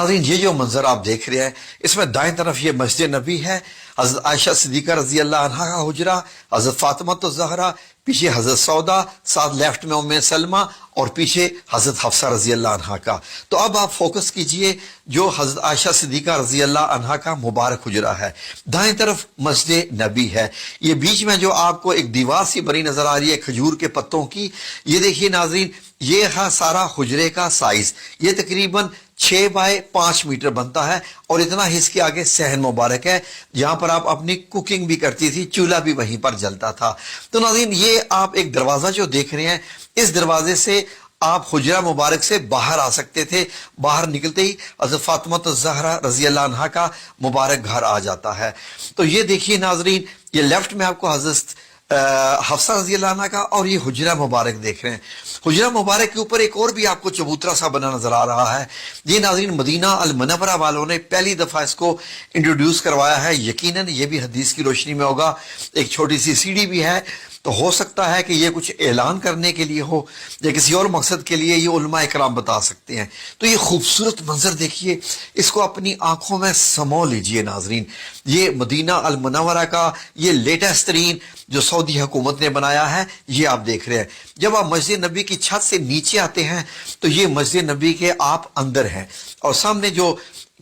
नाज़रीन ये जो मंजर आप देख रहे हैं इसमें दाएं तरफ ये मस्जिद नबी है, हजरत आयशा सिद्दीका रजी अल्लाह अन्हा का हुजरा, हजरत फातिमा तो ज़हरा, पीछे हजरत सौदा, साथ लेफ्ट में उम्मे सलमा और पीछे हजरत हफ्सा रजी अल्लाह अन्हा का। तो अब आप फोकस कीजिए जो हजरत आयशा सिद्दीका रजी अल्लाह अन्हा का मुबारक हुजरा है, दाएं तरफ मस्जिद नबी है। ये बीच में जो आपको एक दीवार सी बनी नजर आ रही है खजूर के पत्तों की, ये देखिए नाज़रीन, ये है सारा हुजरे का साइज। ये तकरीबन 6 बाय 5 मीटर बनता है और इतना ही इसके आगे सहन मुबारक है जहां पर आप अपनी कुकिंग भी करती थी, चूल्हा भी वहीं पर जलता था। तो नाज़रीन ये आप एक दरवाजा जो देख रहे हैं, इस दरवाजे से आप हुजरा मुबारक से बाहर आ सकते थे। बाहर निकलते ही हज़रत फातिमा ज़हरा रज़ी अल्लाह अन्हा का मुबारक घर आ जाता है। तो ये देखिए नाज़रीन, ये लेफ्ट में आपको हज़रत हफ्सा रज़ी अल्लाह अन्हा का और ये हुजरा मुबारक देख रहे हैं। हुजरा मुबारक के ऊपर एक और भी आपको चबूतरा सा बना नजर आ रहा है। ये नाज़रीन मदीना अल मुनव्वरा वालों ने पहली दफा इसको इंट्रोड्यूस करवाया है। यकीनन ये भी हदीस की रोशनी में होगा। एक छोटी सी सीढ़ी भी है, तो हो सकता है कि ये कुछ ऐलान करने के लिए हो या किसी और मकसद के लिए, ये उलमा इकराम बता सकते हैं। तो ये खूबसूरत मंजर देखिए, इसको अपनी आंखों में समो लीजिए नाजरीन। ये मदीना अल मुनव्वरा का ये लेटेस्ट तरीन जो सऊदी हुकूमत ने बनाया है, ये आप देख रहे हैं। जब आप मस्जिद नबी की छत से नीचे आते हैं तो ये मस्जिद नबी के आप अंदर हैं और सामने जो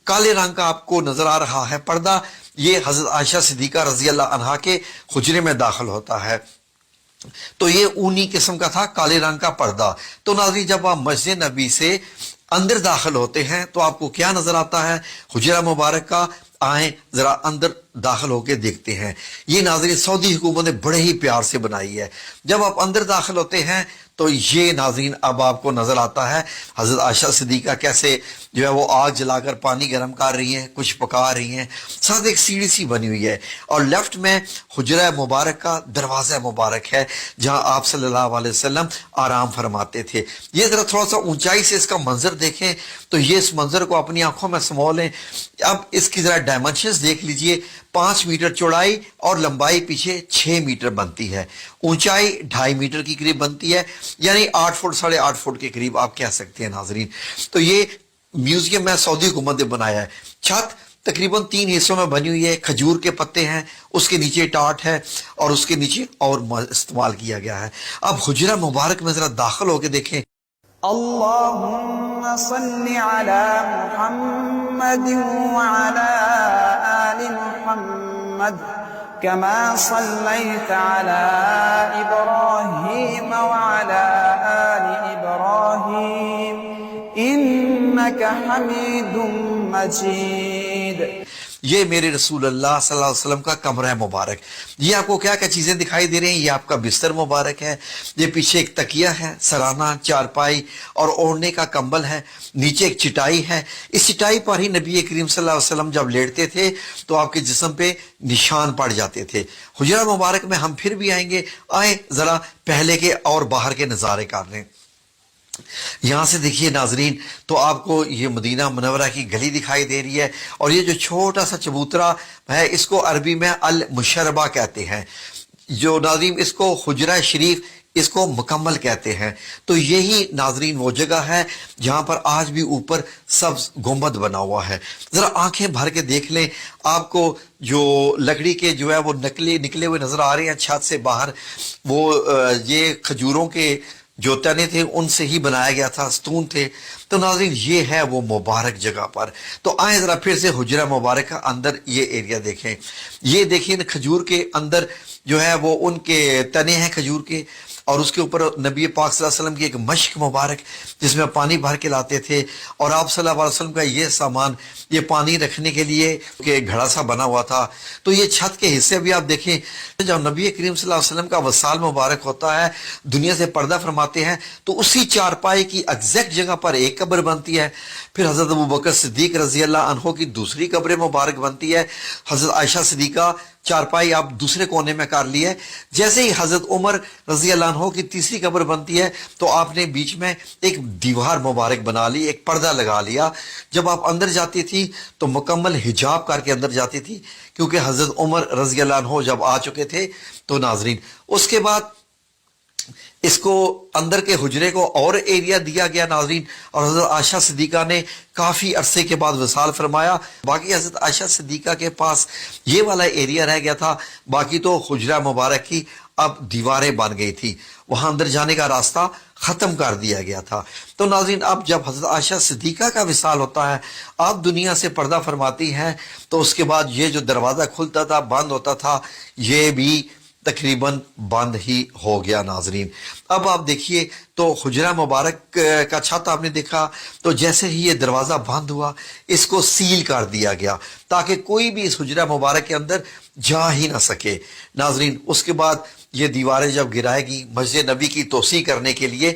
काले रंग का आपको नजर आ रहा है पर्दा, ये हजरत आयशा सिद्दीका रजी अल्लाह अन्हा के हुजरे में दाखिल होता है। तो ये ऊनी किस्म का था, काले रंग का पर्दा। तो नाज़रीन जब आप मस्जिद नबी से अंदर दाखिल होते हैं तो आपको क्या नजर आता है? हुजरा मुबारक का। आए जरा अंदर दाखिल होके देखते हैं। ये नाज़रीन सऊदी हुकूमत ने बड़े ही प्यार से बनाई है। जब आप अंदर दाखिल होते हैं तो ये नाज़रीन अब आपको नजर आता है हजरत आयशा सिद्दीका कैसे जो है वो आग जलाकर पानी गर्म कर रही हैं, कुछ पका रही हैं, साथ एक सीढ़ी सी बनी हुई है और लेफ्ट में हुजरा मुबारक का दरवाज़ा मुबारक है जहां आप सल्लल्लाहु अलैहि वसल्लम आराम फरमाते थे। ये जरा थोड़ा सा ऊंचाई से इसका मंजर देखें तो ये इस मंजर को अपनी आंखों में समो लें। अब इसकी जरा डायमेंशंस देख लीजिए, 5 मीटर चौड़ाई और लंबाई पीछे 6 मीटर बनती है, ऊंचाई 2.5 मीटर की करीब बनती है, यानी 8 फुट 8.5 फुट के करीब आप कह सकते हैं नाजरीन। तो ये म्यूजियम में सऊदी हुकूमत ने बनाया है। छत तकरीबन 3 हिस्सों में बनी हुई है, खजूर के पत्ते हैं, उसके नीचे टाट है और उसके नीचे और इस्तेमाल किया गया है। अब हुजरा मुबारक में जरा दाखिल होकर देखें। अल्लाहुम्मा सल्लि अला मुहम्मद व अला आलि मुहम्मद कमा सल्लैता अला इब्राहीम व अला आलि इब्राहीम इन्नका हमीदुम मजीद। ये मेरे रसूल अल्लाह सल्लल्लाहु अलैहि वसल्लम का कमरा मुबारक। ये आपको क्या क्या चीजें दिखाई दे रही हैं? ये आपका बिस्तर मुबारक है, ये पीछे एक तकिया है, सराना, चारपाई और ओढ़ने का कंबल है, नीचे एक चिटाई है। इस चिटाई पर ही नबी करीम सल्लल्लाहु अलैहि वसल्लम जब लेटते थे तो आपके जिस्म पे निशान पड़ जाते थे। हुजरा मुबारक में हम फिर भी आएंगे, आए जरा पहले के और बाहर के नजारे कर लें। यहां से देखिए नाजरीन, तो आपको ये मदीना मुनव्वरा की गली दिखाई दे रही है और ये जो छोटा सा चबूतरा है इसको अरबी में अल मुशर्रबा कहते हैं, जो नाजरीन इसको हुजरा शरीफ इसको मुकम्मल कहते हैं। तो यही नाजरीन वो जगह है जहां पर आज भी ऊपर सब्ज गुंबद बना हुआ है। जरा आंखें भर के देख लें, आपको जो लकड़ी के जो है वो निकले हुए नजर आ रहे हैं छत से बाहर, वो ये खजूरों के जो तने थे उनसे ही बनाया गया था, स्तून थे। तो नाज़रीन ये है वो मुबारक जगह पर। तो आए जरा फिर से हुजरा मुबारक का अंदर ये एरिया देखें। ये देखिए खजूर के अंदर जो है वो उनके तने हैं खजूर के और उसके ऊपर नबी पाक सल्लल्लाहु अलैहि वसल्लम की एक मश्क मुबारक जिसमें पानी भर के लाते थे और आप सल्लल्लाहु अलैहि वसल्लम का ये सामान, ये पानी रखने के लिए कि घड़ा सा बना हुआ था। तो ये छत के हिस्से भी आप देखें, जब नबी करीम सल्लल्लाहु अलैहि वसल्लम का वसाल मुबारक होता है, दुनिया से पर्दा फरमाते हैं, तो उसी चारपाई की एग्जैक्ट जगह पर एक कब्र बनती है। फिर हजरत अबू बकर सिद्दीक रजी अल्लाह अन्हो की दूसरी कब्र मुबारक बनती है। हजरत आयशा सिद्दीका चारपाई आप दूसरे कोने में कर ली है। जैसे ही हजरत उमर रजी अल्लाह अन्हो की तीसरी कब्र बनती है तो आपने बीच में एक दीवार मुबारक बना ली, एक पर्दा लगा लिया। जब आप अंदर जाती थी तो मुकम्मल हिजाब करके अंदर जाती थी, क्योंकि हजरत उमर रजी अल्लाह अन्हो जब आ चुके थे। तो नाजरीन उसके बाद اس کو اندر کے حجرے کو اور ایریا دیا گیا ناظرین، اور حضرت عائشہ صدیقہ نے کافی عرصے کے بعد وصال فرمایا. باقی حضرت عائشہ صدیقہ کے پاس یہ والا ایریا رہ گیا تھا، باقی تو حجرہ مبارک کی اب دیواریں بن گئی تھی، وہاں اندر جانے کا راستہ ختم کر دیا گیا تھا. تو ناظرین اب جب حضرت عائشہ صدیقہ کا وصال ہوتا ہے، آپ دنیا سے پردہ فرماتی ہیں، تو اس کے بعد یہ جو دروازہ کھلتا تھا بند ہوتا تھا یہ بھی تقریباً بند ہی ہو گیا ناظرین. اب آپ دیکھیے تو حجرہ مبارک کا چھت آپ نے دیکھا، تو جیسے ہی یہ دروازہ بند ہوا اس کو سیل کر دیا گیا تاکہ کوئی بھی اس حجرہ مبارک کے اندر جا ہی نہ سکے. ناظرین اس کے بعد یہ دیواریں جب گرائے گی مسجد نبی کی توسیع کرنے کے لیے،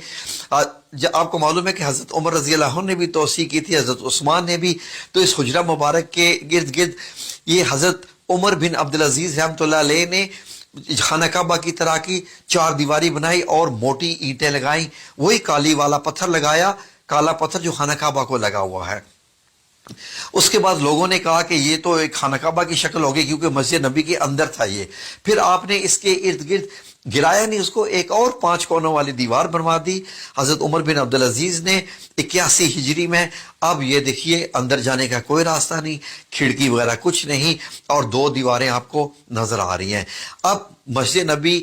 آپ کو معلوم ہے کہ حضرت عمر رضی اللہ عنہ نے بھی توسیع کی تھی، حضرت عثمان نے بھی. تو اس حجرہ مبارک کے گرد گرد یہ حضرت عمر بن عبدالعزیز رحمۃ اللہ علیہ نے خانہ کعبہ کی طرح کی 4 دیواری بنائی اور موٹی اینٹیں لگائیں، وہی کالی والا پتھر لگایا، کالا پتھر جو خانہ کعبہ کو لگا ہوا ہے. اس کے بعد لوگوں نے کہا کہ یہ تو ایک خانہ کعبہ کی شکل ہوگی کیونکہ مسجد نبی کے اندر تھا یہ. پھر آپ نے اس کے ارد گرد گرایا نہیں، اس کو ایک اور 5 کونوں والی دیوار بنوا دی حضرت عمر بن عبدالعزیز نے 81 ہجری میں. اب یہ دیکھیے اندر جانے کا کوئی راستہ نہیں، کھڑکی وغیرہ کچھ نہیں، اور 2 دیواریں آپ کو نظر آ رہی ہیں. اب مسجد نبی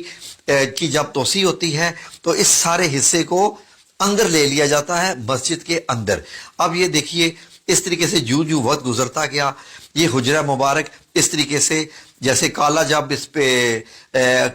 کی جب توسیع ہوتی ہے تو اس سارے حصے کو اندر لے لیا جاتا ہے مسجد کے اندر. اب یہ دیکھیے اس طریقے سے جو وقت گزرتا گیا یہ حجرہ مبارک اس طریقے سے جیسے کالا جب اس پہ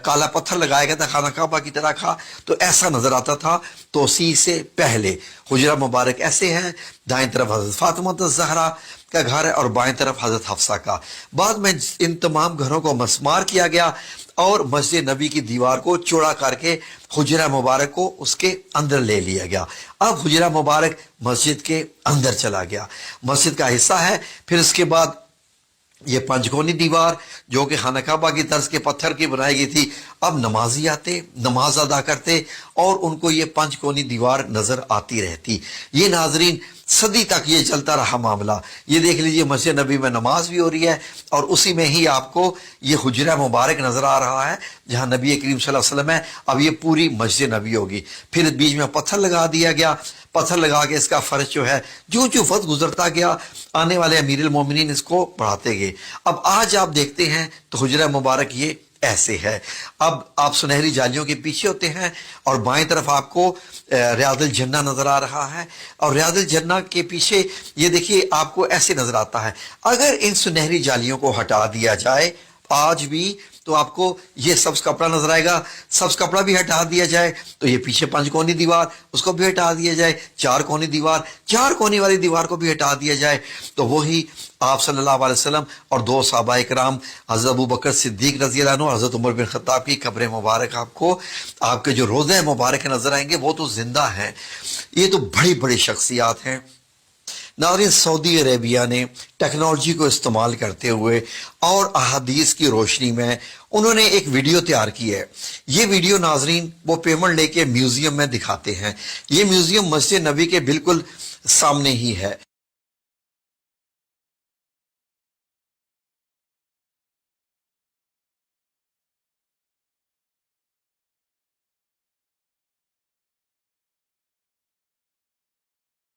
کالا پتھر لگایا گیا تھا خانہ کعبہ کی طرح کا تو ایسا نظر آتا تھا. توسیع سے پہلے حجرہ مبارک ایسے ہے، دائیں طرف حضرت فاطمہ الزہرا کا گھر ہے اور بائیں طرف حضرت حفصہ کا. بعد میں ان تمام گھروں کو مسمار کیا گیا اور مسجد نبی کی دیوار کو چوڑا کر کے حجرہ مبارک کو اس کے اندر لے لیا گیا. اب حجرہ مبارک مسجد کے اندر چلا گیا، مسجد کا حصہ ہے. پھر اس کے بعد یہ 5 کونی دیوار جو کہ خانہ کعبہ کی طرز کے پتھر کی بنائی گئی تھی، اب نمازی آتے نماز ادا کرتے اور ان کو یہ 5 کونی دیوار نظر آتی رہتی. یہ ناظرین صدی تک یہ چلتا رہا معاملہ. یہ دیکھ لیجئے مسجد نبی میں نماز بھی ہو رہی ہے اور اسی میں ہی آپ کو یہ حجرہ مبارک نظر آ رہا ہے جہاں نبی کریم صلی اللہ علیہ وسلم ہے. اب یہ پوری مسجد نبی ہوگی. پھر بیچ میں پتھر لگا دیا گیا، پتھر لگا کے اس کا فرش جو ہے جو وقت گزرتا گیا آنے والے امیر المومنین اس کو بڑھاتے گئے. اب آج آپ دیکھتے ہیں تو حجرہ مبارک یہ ایسے ہے. اب آپ سنہری جالیوں کے پیچھے ہوتے ہیں اور بائیں طرف آپ کو ریاض الجنہ نظر آ رہا ہے، اور ریاض الجنہ کے پیچھے یہ دیکھیے آپ کو ایسے نظر آتا ہے. اگر ان سنہری جالیوں کو ہٹا دیا جائے آج بھی تو آپ کو یہ سبز کپڑا نظر آئے گا. سبز کپڑا بھی ہٹا دیا جائے تو یہ پیچھے 5 کونی دیوار اس کو بھی ہٹا دیا جائے، 4 کونی دیوار 4 کونی والی دیوار کو بھی ہٹا دیا جائے تو وہی آپ صلی اللہ علیہ وسلم اور 2 صحابہ اکرام حضرت ابو بکر صدیق رضی اللہ عنہ، حضرت عمر بن خطاب کی قبر مبارک آپ کو آپ کے جو روضہ مبارک نظر آئیں گے وہ تو زندہ ہیں. یہ تو بڑی بڑی شخصیات ہیں. ناظرین سعودی عربیہ نے ٹیکنالوجی کو استعمال کرتے ہوئے اور احادیث کی روشنی میں انہوں نے ایک ویڈیو تیار کی ہے. یہ ویڈیو ناظرین وہ پیمنٹ لے کے میوزیم میں دکھاتے ہیں. یہ میوزیم مسجد نبی کے بالکل سامنے ہی ہے.